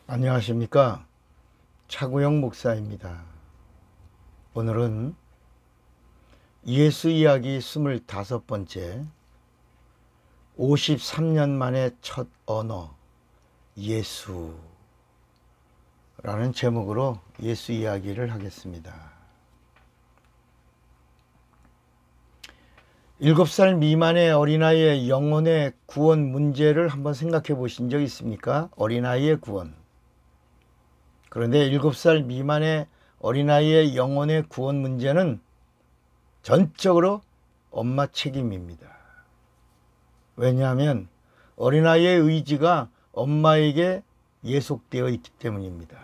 안녕하십니까. 차구영 목사입니다. 오늘은 예수 이야기 25번째 53년 만에 첫 언어 예수라는 제목으로 예수 이야기를 하겠습니다. 7살 미만의 어린아이의 영혼의 구원 문제를 한번 생각해 보신 적 있습니까? 어린아이의 구원. 그런데 7살 미만의 어린아이의 영혼의 구원 문제는 전적으로 엄마 책임입니다. 왜냐하면 어린아이의 의지가 엄마에게 예속되어 있기 때문입니다.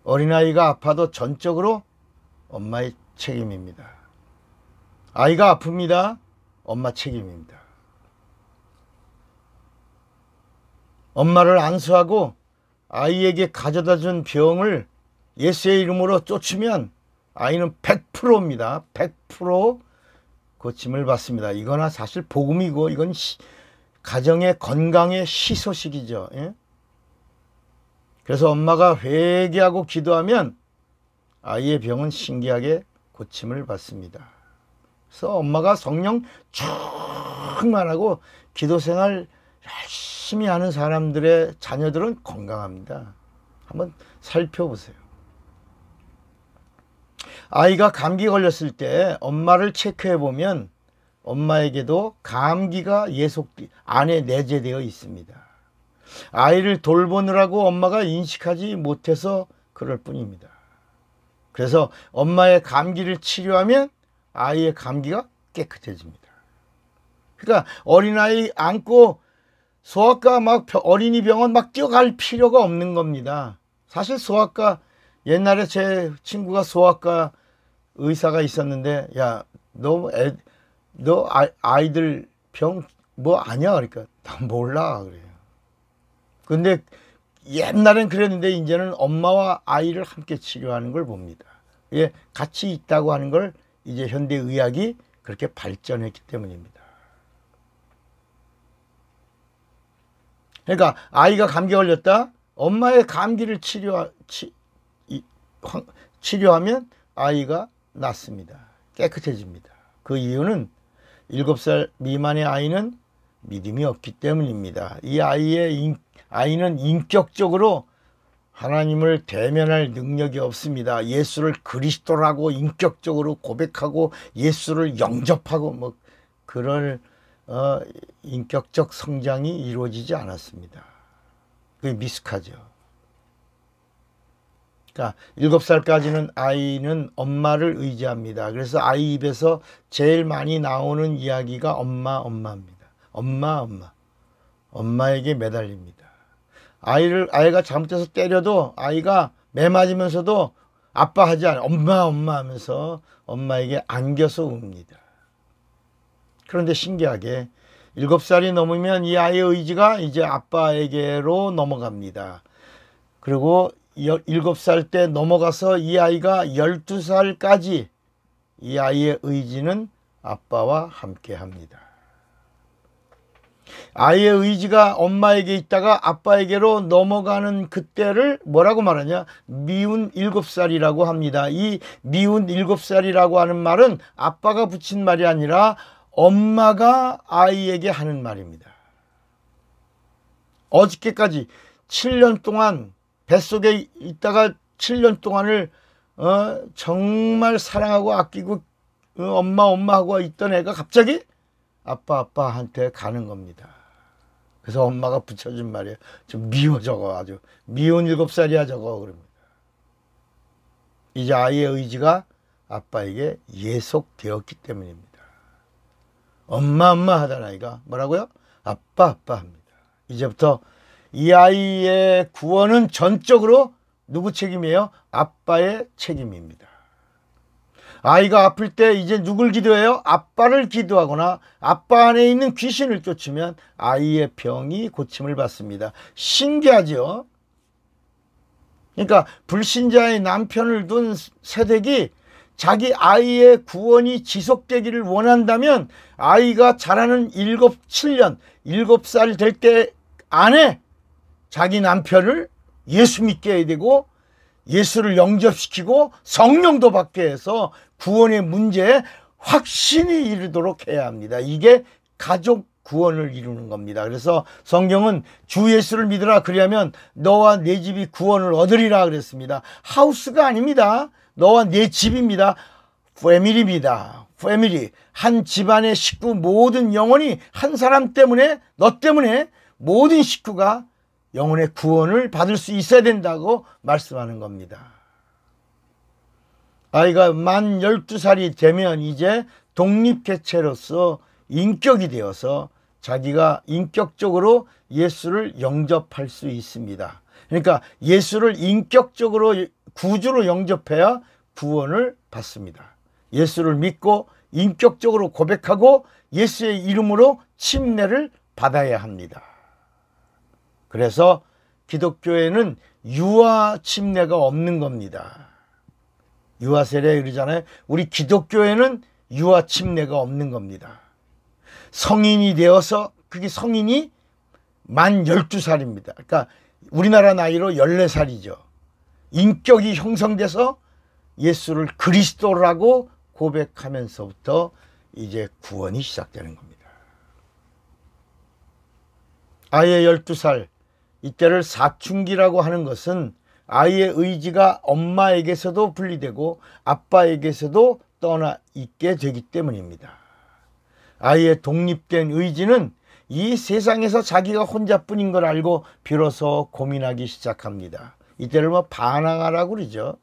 어린아이가 아파도 전적으로 엄마의 책임입니다. 아이가 아픕니다. 엄마 책임입니다. 엄마를 안수하고 아이에게 가져다 준 병을 예수의 이름으로 쫓으면 아이는 100%입니다. 100% 고침을 받습니다. 이거나 사실 복음이고 이건 가정의 건강의 희소식이죠. 예? 그래서 엄마가 회개하고 기도하면 아이의 병은 신기하게 고침을 받습니다. 그래서 엄마가 성령 충만하고 기도생활 열심히 하는 사람들의 자녀들은 건강합니다. 한번 살펴보세요. 아이가 감기 걸렸을 때 엄마를 체크해 보면 엄마에게도 감기가 안에 내재되어 있습니다. 아이를 돌보느라고 엄마가 인식하지 못해서 그럴 뿐입니다. 그래서 엄마의 감기를 치료하면 아이의 감기가 깨끗해집니다. 그러니까 어린아이 안고 소아과 어린이 병원 뛰어갈 필요가 없는 겁니다. 사실 소아과, 옛날에 제 친구가 소아과 의사가 있었는데, 야, 너 아이들 병 뭐 아냐? 그러니까, 나 몰라. 그래요. 근데 옛날엔 그랬는데, 이제는 엄마와 아이를 함께 치료하는 걸 봅니다. 예, 같이 있다고 하는 걸 이제 현대의학이 그렇게 발전했기 때문입니다. 그러니까 아이가 감기 걸렸다. 엄마의 감기를 치료하면 아이가 낫습니다. 깨끗해집니다. 그 이유는 7살 미만의 아이는 믿음이 없기 때문입니다. 이 아이는 인격적으로 하나님을 대면할 능력이 없습니다. 예수를 그리스도라고 인격적으로 고백하고 예수를 영접하고 그런 인격적 성장이 이루어지지 않았습니다. 그게 미숙하죠. 그러니까 7살까지는 아이는 엄마를 의지합니다. 그래서 아이 입에서 제일 많이 나오는 이야기가 엄마입니다. 엄마에게 매달립니다. 아이가 잘못해서 때려도 아이가 매 맞으면서도 아빠 하지 않아요. 엄마 하면서 엄마에게 안겨서 웁니다. 그런데 신기하게 7살이 넘으면 이 아이의 의지가 이제 아빠에게로 넘어갑니다. 그리고 7살 때 넘어가서 이 아이가 12살까지 이 아이의 의지는 아빠와 함께 합니다. 아이의 의지가 엄마에게 있다가 아빠에게로 넘어가는 그때를 뭐라고 말하냐? 미운 7살이라고 합니다. 이 미운 7살이라고 하는 말은 아빠가 붙인 말이 아니라 엄마가 아이에게 하는 말입니다. 어저께까지 7년 동안 뱃속에 있다가 7년 동안을 정말 사랑하고 아끼고 엄마하고 있던 애가 갑자기 아빠한테 가는 겁니다. 그래서 엄마가 붙여준 말이에요. 좀 미워 저거, 아주 미운 7살이야 저거. 그럽니다. 이제 아이의 의지가 아빠에게 예속되었기 때문입니다. 엄마 하던 아이가 뭐라고요? 아빠 합니다. 이제부터 이 아이의 구원은 전적으로 누구 책임이에요? 아빠의 책임입니다. 아이가 아플 때 이제 누굴 기도해요? 아빠를 기도하거나 아빠 안에 있는 귀신을 쫓으면 아이의 병이 고침을 받습니다. 신기하죠? 그러니까 불신자의 남편을 둔 세댁이 자기 아이의 구원이 지속되기를 원한다면 아이가 자라는 7살 될 때 안에 자기 남편을 예수 믿게 해야 되고 예수를 영접시키고 성령도 받게 해서 구원의 문제에 확신이 이르도록 해야 합니다. 이게 가족 구원을 이루는 겁니다. 그래서 성경은 주 예수를 믿으라 그리하면 너와 내 집이 구원을 얻으리라 그랬습니다. 하우스가 아닙니다. 너와 내 집입니다. 패밀리입니다. 패밀리. 한 집안의 식구 모든 영혼이 한 사람 때문에 너 때문에 모든 식구가 영혼의 구원을 받을 수 있어야 된다고 말씀하는 겁니다. 아이가 만 12살이 되면 이제 독립개체로서 인격이 되어서 자기가 인격적으로 예수를 영접할 수 있습니다. 그러니까 예수를 인격적으로 구주로 영접해야 구원을 받습니다. 예수를 믿고 인격적으로 고백하고 예수의 이름으로 침례를 받아야 합니다. 그래서 기독교에는 유아 침례가 없는 겁니다. 유아 세례 그러잖아요. 우리 기독교에는 유아 침례가 없는 겁니다. 성인이 되어서 그게 성인이 만 12살입니다. 그러니까 우리나라 나이로 14살이죠. 인격이 형성돼서 예수를 그리스도라고 고백하면서부터 이제 구원이 시작되는 겁니다. 아이의 12살, 이때를 사춘기라고 하는 것은 아이의 의지가 엄마에게서도 분리되고 아빠에게서도 떠나 있게 되기 때문입니다. 아이의 독립된 의지는 이 세상에서 자기가 혼자뿐인 걸 알고 비로소 고민하기 시작합니다. 이때를 반항하라고 그러죠.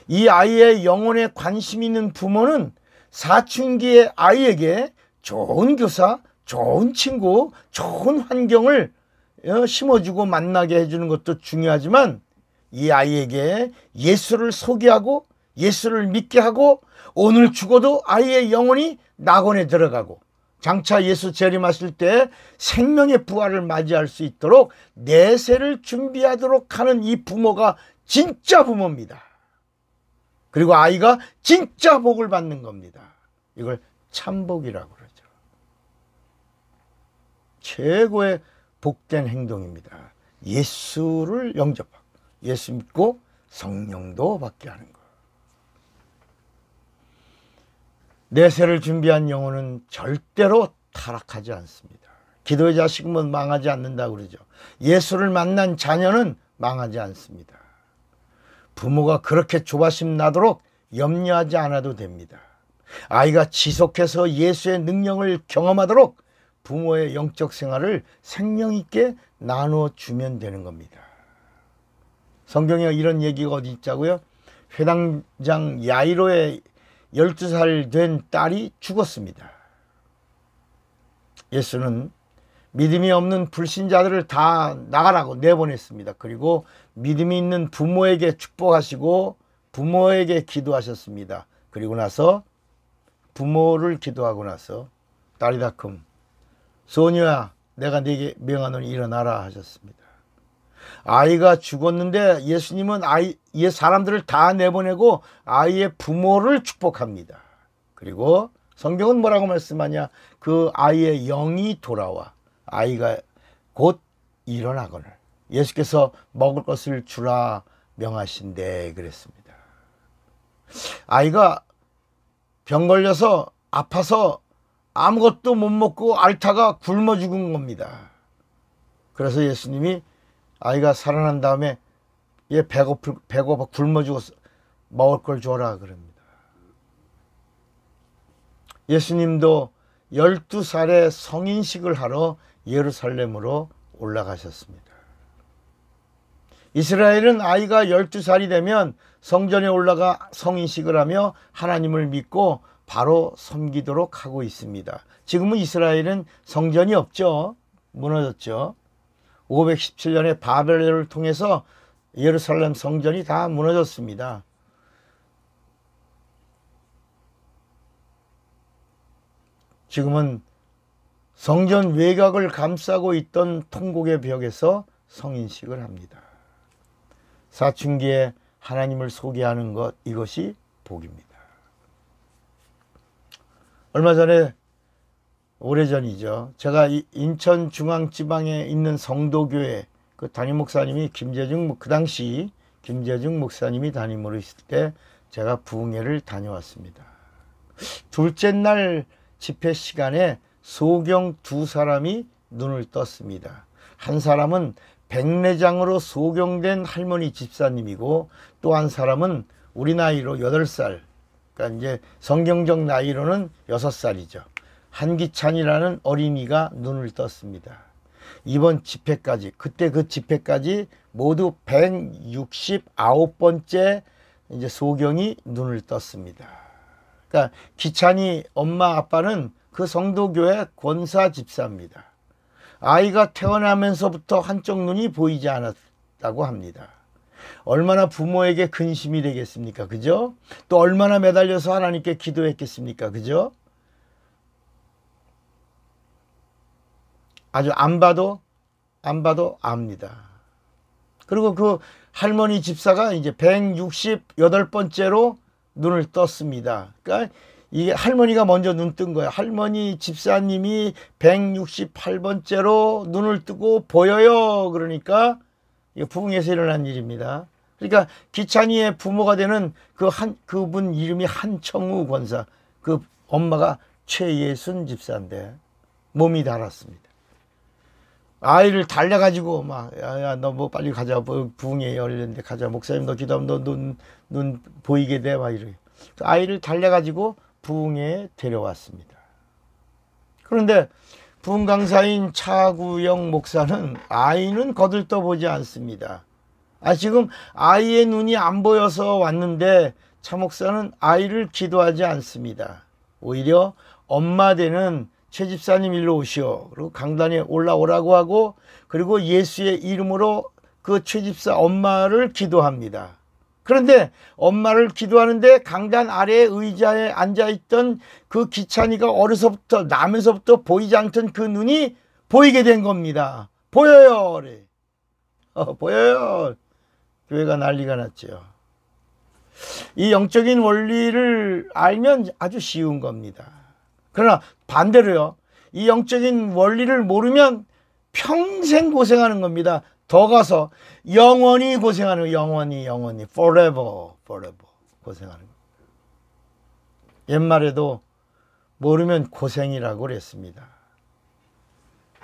이 아이의 영혼에 관심 있는 부모는 사춘기의 아이에게 좋은 교사, 좋은 친구, 좋은 환경을 심어주고 만나게 해주는 것도 중요하지만 이 아이에게 예수를 소개하고 예수를 믿게 하고 오늘 죽어도 아이의 영혼이 낙원에 들어가고 장차 예수 재림하실 때 생명의 부활을 맞이할 수 있도록 내세를 준비하도록 하는 이 부모가 진짜 부모입니다. 그리고 아이가 진짜 복을 받는 겁니다. 이걸 참복이라고 그러죠. 최고의 복된 행동입니다. 예수를 영접하고 예수 믿고 성령도 받게 하는 것. 내세를 준비한 영혼은 절대로 타락하지 않습니다. 기도의 자식은 망하지 않는다고 그러죠. 예수를 만난 자녀는 망하지 않습니다. 부모가 그렇게 조바심 나도록 염려하지 않아도 됩니다. 아이가 지속해서 예수의 능력을 경험하도록 부모의 영적 생활을 생명 있게 나눠주면 되는 겁니다. 성경에 이런 얘기가 어디 있자고요? 회당장 야이로의 12살 된 딸이 죽었습니다. 예수는 믿음이 없는 불신자들을 다 나가라고 내보냈습니다. 그리고 믿음이 있는 부모에게 축복하시고 부모에게 기도하셨습니다. 그리고 나서 부모를 기도하고 나서 딸이다큼 소녀야 내가 네게 명하노니 일어나라 하셨습니다. 아이가 죽었는데 예수님은 사람들을 다 내보내고 아이의 부모를 축복합니다. 그리고 성경은 뭐라고 말씀하냐? 그 아이의 영이 돌아와 아이가 곧 일어나거늘 예수께서 먹을 것을 주라 명하신대 그랬습니다. 아이가 병 걸려서 아파서 아무것도 못 먹고 앓다가 굶어 죽은 겁니다. 그래서 예수님이 아이가 살아난 다음에 얘 배고파 굶어 죽어서 먹을 걸 줘라 그럽니다. 예수님도 12살에 성인식을 하러 예루살렘으로 올라가셨습니다. 이스라엘은 아이가 12살이 되면 성전에 올라가 성인식을 하며 하나님을 믿고 바로 섬기도록 하고 있습니다. 지금은 이스라엘은 성전이 없죠. 무너졌죠. 517년에 바벨론을 통해서 예루살렘 성전이 다 무너졌습니다. 지금은 성전 외곽을 감싸고 있던 통곡의 벽에서 성인식을 합니다. 사춘기에 하나님을 소개하는 것, 이것이 복입니다. 얼마 전에 오래전이죠. 제가 인천중앙지방에 있는 성도교회 그 담임 목사님이 그 당시 김재중 목사님이 담임으로 있을 때 제가 부흥회를 다녀왔습니다. 둘째 날 집회 시간에 소경 두 사람이 눈을 떴습니다. 한 사람은 백내장으로 소경된 할머니 집사님이고 또 한 사람은 우리 나이로 8살, 그러니까 이제 성경적 나이로는 6살이죠. 한기찬이라는 어린이가 눈을 떴습니다. 이번 집회까지, 그때 그 집회까지 모두 169번째 이제 소경이 눈을 떴습니다. 그러니까 기찬이 엄마 아빠는 그 성도교회 권사 집사입니다. 아이가 태어나면서부터 한쪽 눈이 보이지 않았다고 합니다. 얼마나 부모에게 근심이 되겠습니까? 그죠? 또 얼마나 매달려서 하나님께 기도했겠습니까? 그죠? 아주 안 봐도 압니다. 그리고 그 할머니 집사가 이제 168번째로 눈을 떴습니다. 그러니까 이게 할머니가 먼저 눈 뜬 거예요. 할머니 집사님이 168번째로 눈을 뜨고 보여요. 그러니까 이게 부흥에서 일어난 일입니다. 그러니까 기찬이의 부모가 되는 그분 이름이 한청우 권사, 그 엄마가 최예순 집사인데 몸이 달았습니다. 아이를 달래가지고 막, 야, 너 뭐 빨리 가자. 부흥회 열렸는데 가자. 목사님 너 기도하면 너 눈 보이게 돼. 막 이렇게. 아이를 달래가지고 부흥회에 데려왔습니다. 그런데 부흥 강사인 차구영 목사는 아이는 거들떠보지 않습니다. 지금 아이의 눈이 안 보여서 왔는데 차 목사는 아이를 기도하지 않습니다. 오히려 엄마 되는 최 집사님 일로 오시오. 그리고 강단에 올라오라고 하고, 그리고 예수의 이름으로 그 최 집사 엄마를 기도합니다. 그런데 엄마를 기도하는데 강단 아래 의자에 앉아있던 그 기찬이가 어려서부터 나면서부터 보이지 않던 그 눈이 보이게 된 겁니다. 보여요. 그래. 보여요. 교회가 난리가 났죠. 이 영적인 원리를 알면 아주 쉬운 겁니다. 그러나 반대로요, 이 영적인 원리를 모르면 평생 고생하는 겁니다. 더 가서 영원히 고생하는 거예요. 영원히 forever 고생하는 거예요. 옛말에도 모르면 고생이라고 그랬습니다.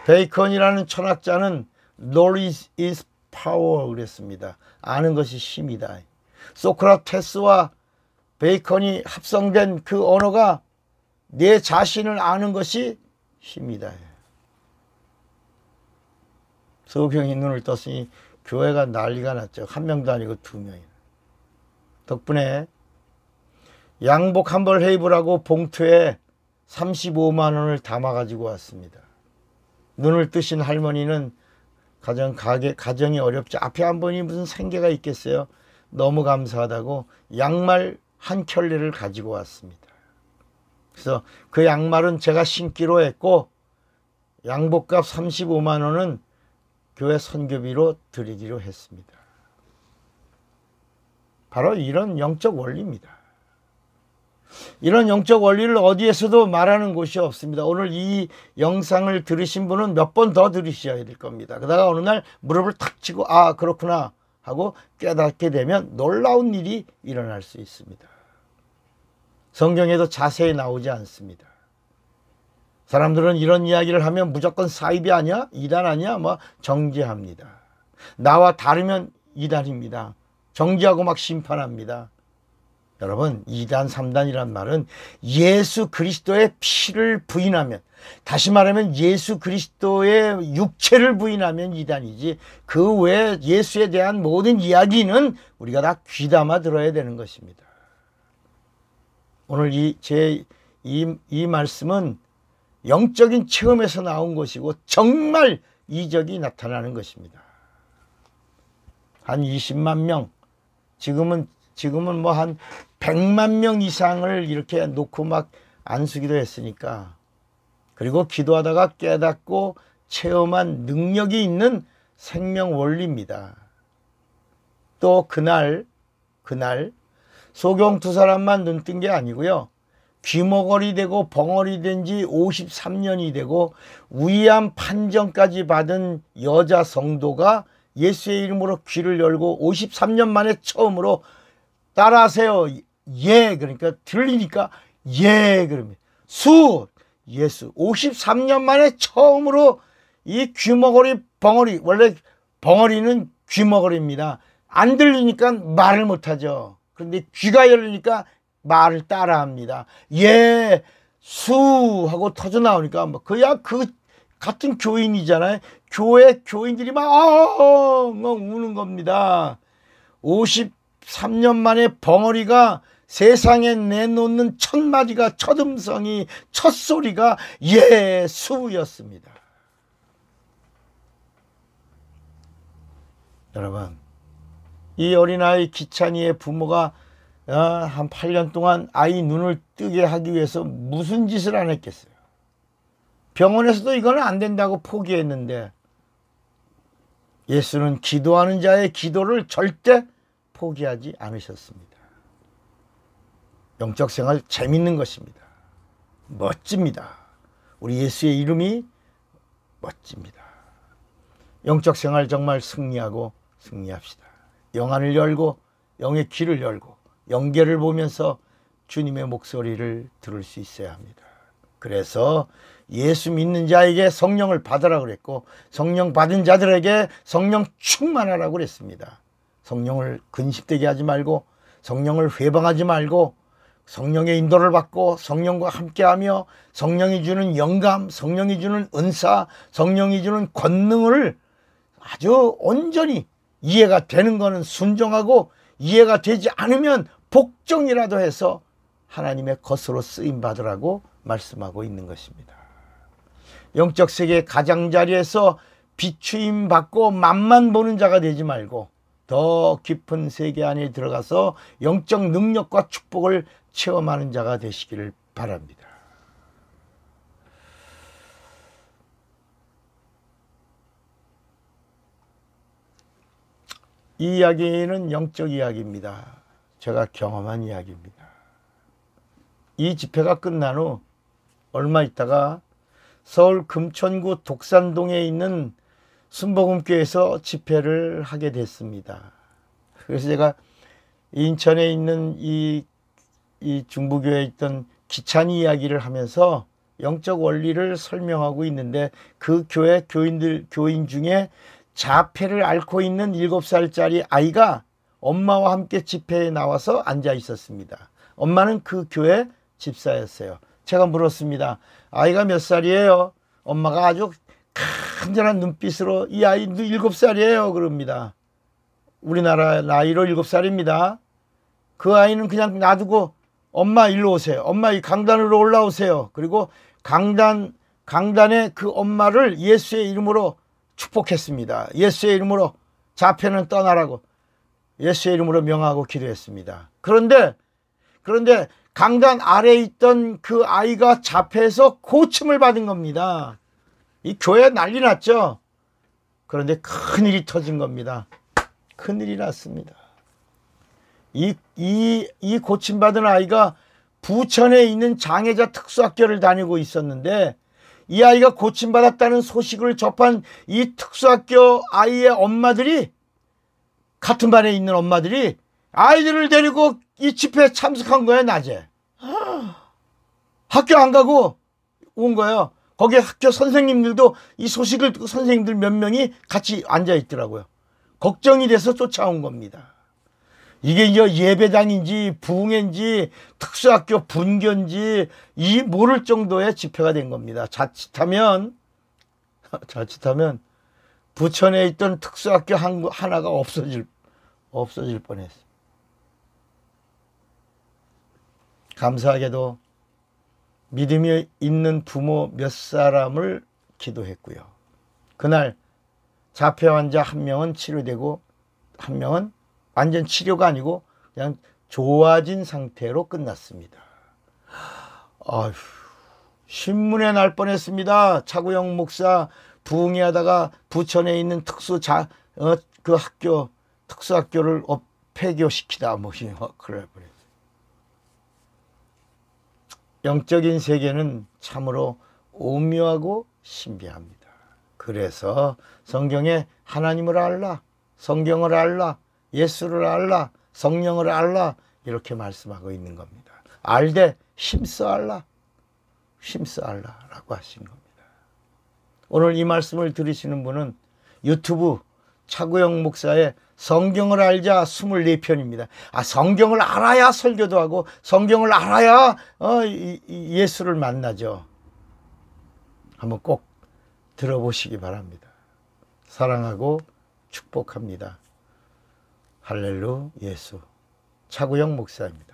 베이컨이라는 철학자는 knowledge is power 그랬습니다. 아는 것이 힘이다. 소크라테스와 베이컨이 합성된 그 언어가 내 자신을 아는 것이 힘이다. 소경이 눈을 떴으니 교회가 난리가 났죠. 한 명도 아니고 2명이. 덕분에 양복 한 벌 해입으라고 봉투에 35만 원을 담아가지고 왔습니다. 눈을 뜨신 할머니는 가정이 어렵죠. 앞에 한 번이 무슨 생계가 있겠어요. 너무 감사하다고 양말 한 켤레를 가지고 왔습니다. 그래서 그 양말은 제가 신기로 했고 양복값 35만 원은 교회 선교비로 드리기로 했습니다. 바로 이런 영적 원리입니다. 이런 영적 원리를 어디에서도 말하는 곳이 없습니다. 오늘 이 영상을 들으신 분은 몇 번 더 들으셔야 될 겁니다. 그러다가 어느 날 무릎을 탁 치고 그렇구나 하고 깨닫게 되면 놀라운 일이 일어날 수 있습니다. 성경에도 자세히 나오지 않습니다. 사람들은 이런 이야기를 하면 무조건 사이비 아니야? 이단 아니야? 정죄합니다. 나와 다르면 이단입니다. 정죄하고 막 심판합니다. 여러분, 2단, 3단이란 말은 예수 그리스도의 피를 부인하면, 다시 말하면 예수 그리스도의 육체를 부인하면 2단이지, 그 외에 예수에 대한 모든 이야기는 우리가 다 귀담아 들어야 되는 것입니다. 오늘 이 말씀은 영적인 체험에서 나온 것이고 정말 이적이 나타나는 것입니다. 한 20만 명, 지금은 한 100만 명 이상을 이렇게 놓고 막 안수기도 했으니까, 그리고 기도하다가 깨닫고 체험한 능력이 있는 생명 원리입니다. 또 그날 소경 2사람만 눈 뜬 게 아니고요, 귀머거리 되고 벙어리 된 지 53년이 되고 위암 판정까지 받은 여자 성도가 예수의 이름으로 귀를 열고 53년 만에 처음으로 따라하세요. 예. 그러니까 들리니까 예. 그러면 수 예수 53년 만에 처음으로 이 귀머거리 벙어리, 원래 벙어리는 귀머거리입니다. 안 들리니까 말을 못하죠. 그런데 귀가 열리니까 말을 따라합니다. 예, 수 하고 터져 나오니까 뭐 그야 그 같은 교인이잖아요. 교회 교인들이 막 우는 겁니다. 53년 만에 벙어리가 세상에 내놓는 첫 마디가, 첫 음성이, 첫 소리가 예수였습니다. 여러분, 이 어린아이 기찬이의 부모가 한 8년 동안 아이 눈을 뜨게 하기 위해서 무슨 짓을 안 했겠어요. 병원에서도 이거는 안 된다고 포기했는데 예수는 기도하는 자의 기도를 절대 포기하지 않으셨습니다. 영적 생활 재밌는 것입니다. 멋집니다. 우리 예수의 이름이 멋집니다. 영적 생활 정말 승리하고 승리합시다. 영안을 열고 영의 귀를 열고 영계를 보면서 주님의 목소리를 들을 수 있어야 합니다. 그래서 예수 믿는 자에게 성령을 받으라 그랬고 성령 받은 자들에게 성령 충만하라고 그랬습니다. 성령을 근심되게 하지 말고 성령을 회방하지 말고 성령의 인도를 받고 성령과 함께하며 성령이 주는 영감, 성령이 주는 은사, 성령이 주는 권능을 아주 온전히 이해가 되는 거는 순종하고 이해가 되지 않으면 복종이라도 해서 하나님의 것으로 쓰임 받으라고 말씀하고 있는 것입니다. 영적 세계 가장자리에서 비추임 받고 맛만 보는 자가 되지 말고 더 깊은 세계 안에 들어가서 영적 능력과 축복을 체험하는 자가 되시기를 바랍니다. 이 이야기는 영적 이야기입니다. 제가 경험한 이야기입니다. 이 집회가 끝난 후 얼마 있다가 서울 금천구 독산동에 있는 순복음교회에서 집회를 하게 됐습니다. 그래서 제가 인천에 있는 이 중부교회에 있던 기찬이 이야기를 하면서 영적 원리를 설명하고 있는데 그 교회 교인 중에 자폐를 앓고 있는 7살짜리 아이가 엄마와 함께 집회에 나와서 앉아 있었습니다. 엄마는 그 교회 집사였어요. 제가 물었습니다. 아이가 몇 살이에요? 엄마가 아주 간절한 눈빛으로 이 아이 7살이에요 그럽니다. 우리나라 나이로 7살입니다. 그 아이는 그냥 놔두고 엄마 일로 오세요. 엄마 이 강단으로 올라오세요. 그리고 강단에 그 엄마를 예수의 이름으로 축복했습니다. 예수의 이름으로 자폐는 떠나라고 예수의 이름으로 명하고 기도했습니다. 그런데 강단 아래에 있던 그 아이가 자폐에서 고침을 받은 겁니다. 이 교회 난리 났죠. 그런데 큰일이 터진 겁니다. 큰일이 났습니다. 이 고침받은 아이가 부천에 있는 장애자 특수학교를 다니고 있었는데 이 아이가 고침받았다는 소식을 접한 이 특수학교 아이의 엄마들이 같은 반에 있는 엄마들이 아이들을 데리고 이 집회에 참석한 거예요. 낮에 학교 안 가고 온 거예요. 거기에 학교 선생님들도 이 소식을 듣고 선생님들 몇 명이 같이 앉아 있더라고요. 걱정이 돼서 쫓아온 겁니다. 이게 예배당인지 부흥회인지 특수학교 분교인지 이 모를 정도의 집회가 된 겁니다. 자칫하면 부천에 있던 특수학교 하나가 없어질 뻔했어요. 감사하게도 믿음이 있는 부모 몇 사람을 기도했고요. 그날 자폐 환자 한 명은 치료되고 한 명은 완전 치료가 아니고 그냥 좋아진 상태로 끝났습니다. 아휴, 신문에 날 뻔했습니다. 차구영 목사 부흥회 하다가 부천에 있는 그 학교 특수학교를 폐교시키다 그럴 뻔했어요. 영적인 세계는 참으로 오묘하고 신비합니다. 그래서 성경에 하나님을 알라, 성경을 알라, 예수를 알라, 성령을 알라 이렇게 말씀하고 있는 겁니다. 알되 힘써 알라, 힘써 알라라고 하신 겁니다. 오늘 이 말씀을 들으시는 분은 유튜브 차구영 목사의 성경을 알자 24편입니다. 성경을 알아야 설교도 하고 성경을 알아야 예수를 만나죠. 한번 꼭 들어보시기 바랍니다. 사랑하고 축복합니다. 할렐루 예수 차구영 목사입니다.